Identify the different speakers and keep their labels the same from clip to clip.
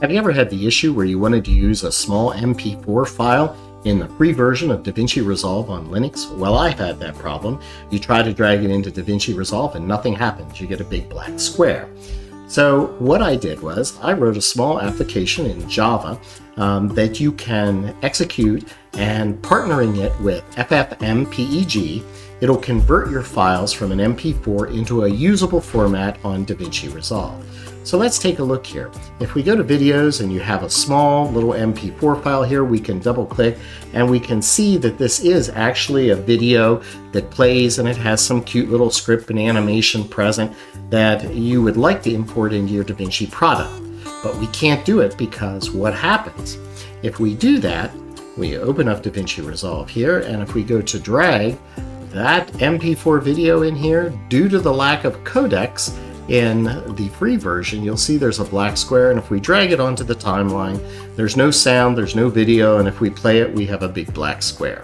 Speaker 1: Have you ever had the issue where you wanted to use a small MP4 file in the free version of Davinci Resolve on Linux? Well, I've had that problem. You try to drag it into Davinci Resolve and nothing happens. You get a big black square. So what I did was I wrote a small application in Java that you can execute, and partnering it with FFMpeg, it'll convert your files from an MP4 into a usable format on Davinci Resolve. So let's take a look here. If we go to videos and you have a small little MP4 file here, we can double click and we can see that this is actually a video that plays, and it has some cute little script and animation present that you would like to import into your Davinci product. But we can't do it because what happens? If we do that, we open up Davinci Resolve here, and if we go to drag that MP4 video in here, due to the lack of codecs in the free version, you'll see there's a black square, and if we drag it onto the timeline, there's no sound, there's no video, and if we play it, we have a big black square.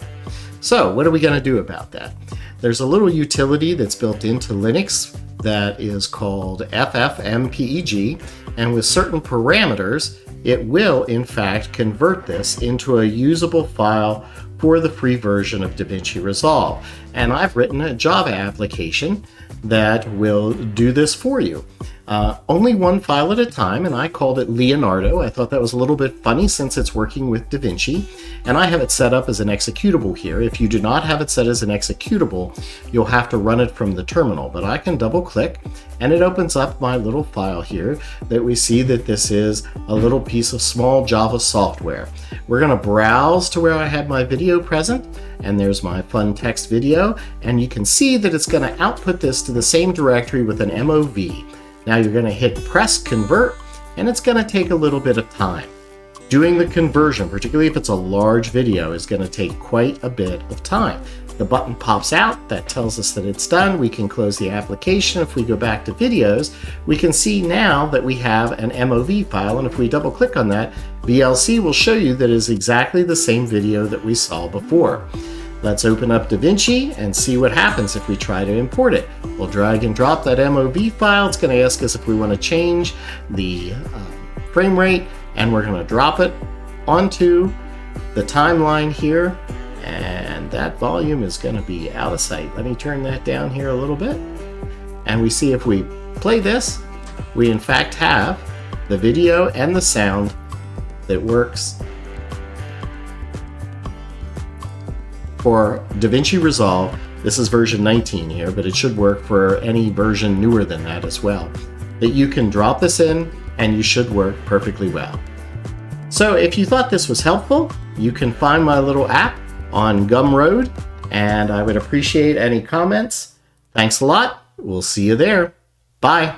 Speaker 1: So what are we going to do about that? There's a little utility that's built into Linux that is called FFMpeg, and with certain parameters, it will in fact convert this into a usable file for the free version of Davinci Resolve. And I've written a Java application that will do this for you. Only one file at a time, and I called it Leonardo. I thought that was a little bit funny since it's working with Davinci, and I have it set up as an executable here. If you do not have it set as an executable, you'll have to run it from the terminal, but I can double click and it opens up my little file here that we see that this is a little piece of small Java software. We're going to browse to where I had my video present, and there's my fun text video, and you can see that it's going to output this to the same directory with an MOV. Now you're going to hit press convert, and it's going to take a little bit of time. Doing the conversion, particularly if it's a large video, is going to take quite a bit of time. The button pops out, that tells us that it's done. We can close the application. If we go back to videos, we can see now that we have an MOV file, and if we double click on that, VLC will show you that it is exactly the same video that we saw before. Let's open up Davinci and see what happens if we try to import it. We'll drag and drop that MOV file. It's going to ask us if we want to change the frame rate, and we're going to drop it onto the timeline here, and that volume is going to be out of sight. Let me turn that down here a little bit, and we see if we play this, we in fact have the video and the sound that works for Davinci Resolve. This is version 19 here, but it should work for any version newer than that as well. That you can drop this in and you should work perfectly well. So if you thought this was helpful, you can find my little app on Gumroad, and I would appreciate any comments. Thanks a lot. We'll see you there. Bye.